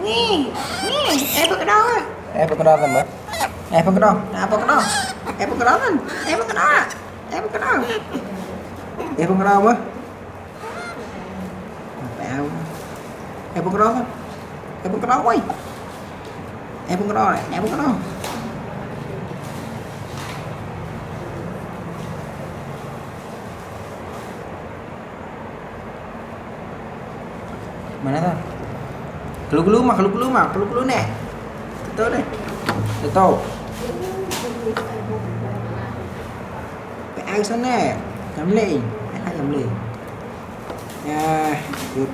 Nih, avocado kan mbak? Avocado kan? Avocado mbak? Avocado kan? Avocado quay. Avocado. Mana tuh? Kelu nè. Từ đây. Từ tô. Phải ăn sao nè. Nhắm lì. Hai nhắm lì. Được.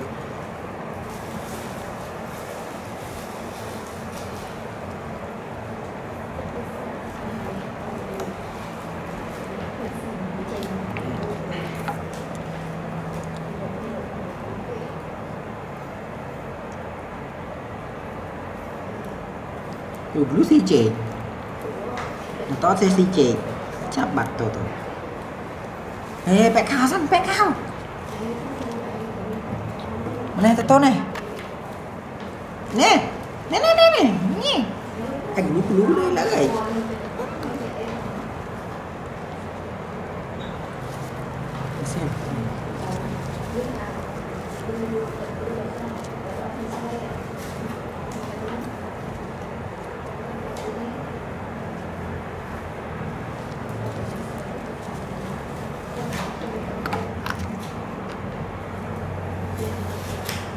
Dulu CJ to CJ cabat tuh pek kau mana yang to nih nih dulu deh lagi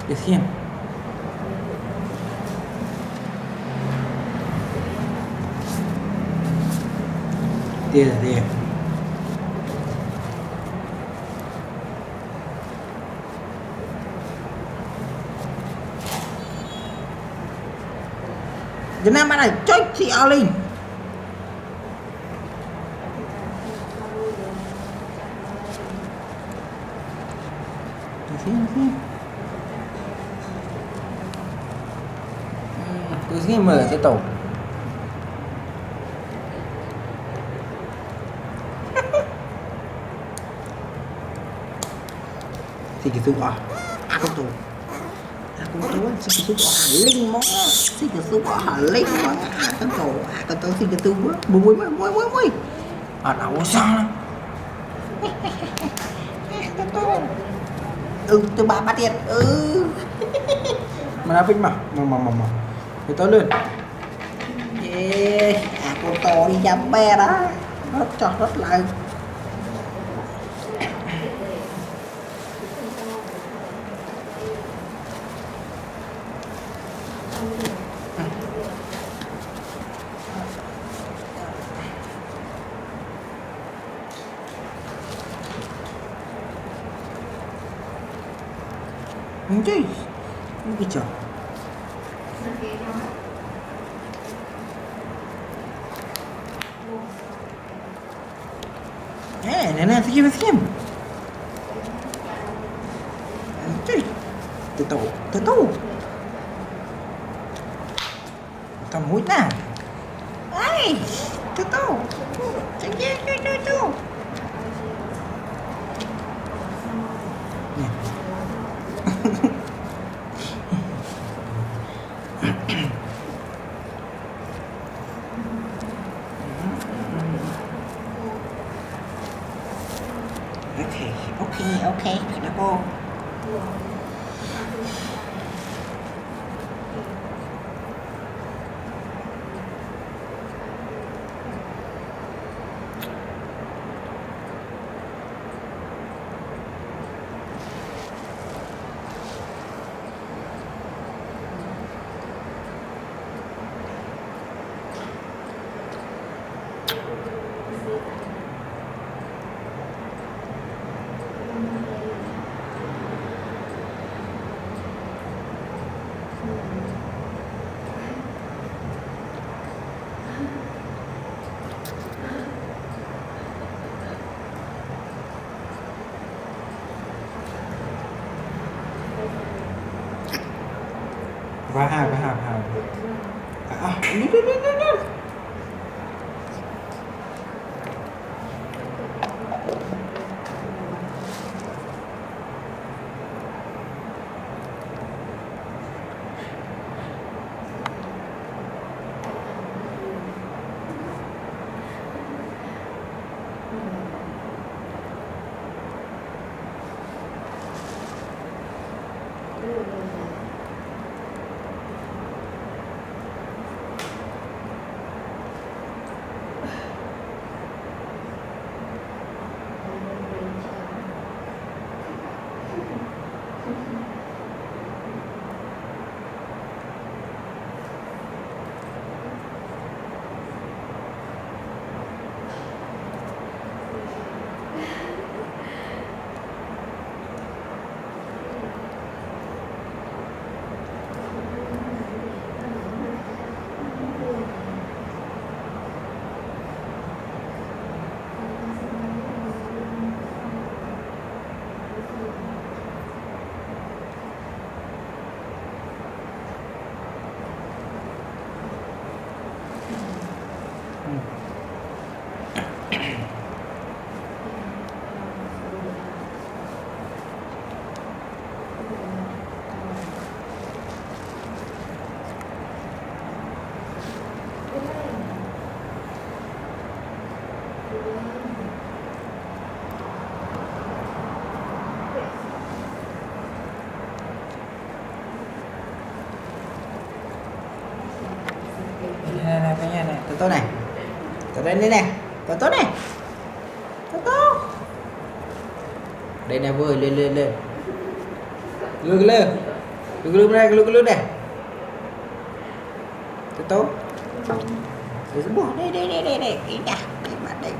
được chưa? Tiền là tiền. Việt Nam bạn này chơi chị Alin. Được chưa? Từ khi mở cái tổ thì cái thứ con tù si cái thứ linh món si cái thứ linh món con tù si cái thứ mùi đâu sao từ ba tiền mà nó vinh mà thì tới lên con to đi dám be đó rất là chứ cái chỗ nè sekian từ từ cầm mũi nè ai từ từ ok nó cô Paham. Ini. này cả nhà này, Toto này, Toto đây nè, Toto này, Toto, đây nè vui lên lên lên, lư lư, lư này, lư này, Toto, để bỏ đây, ý nha, đây,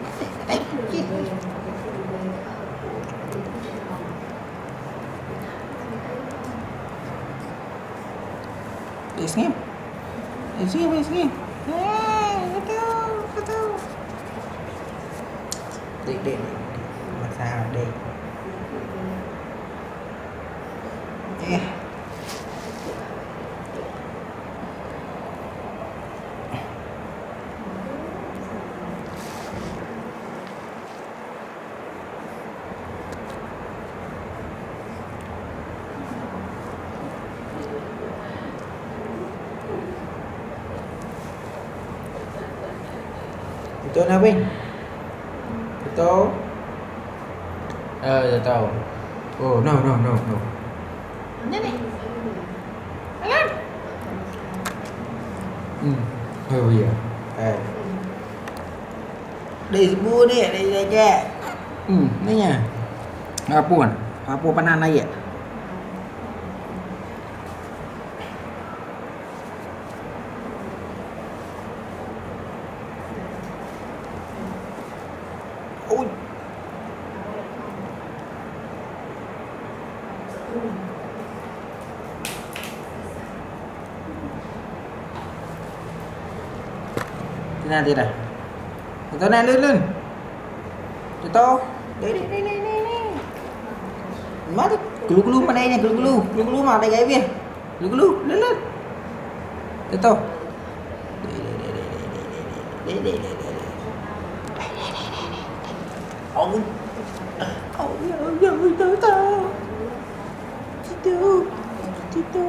để xem. Ini. Betul. Dek. Masalah dek. Betul nak Bin? Betul? Tahu. Oh, no. Ini nih. Alan. Oh iya. Đây mua đi, đây kìa. Đây nha. Apa banana ya? Ui. Thế này. Từ này lên. Từ to. Đây. Má đi. Glu mà đây này, glu mà đây cái viên. Glu lên. Từ to. Đây. Ôi tao Tito.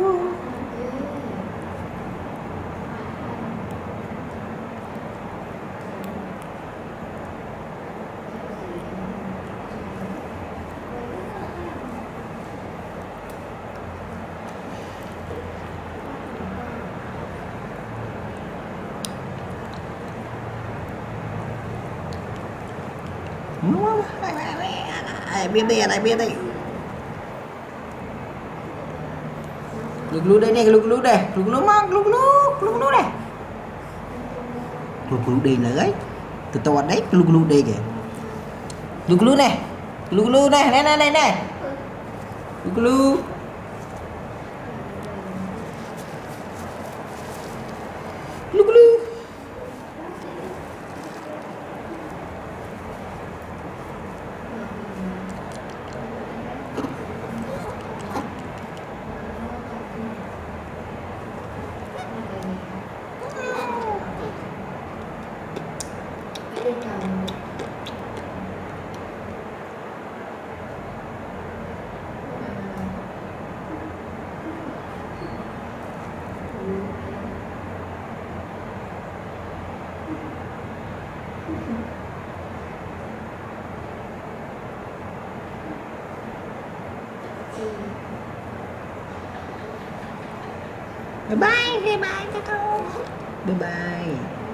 Biết đây. Glu đây nè, glu đây. Glu mang, glu đây. Glu đây là ấy. Từ to đấy, glu đây kìa. Glu này. Glu này. Glu. Bye bye. Bye bye.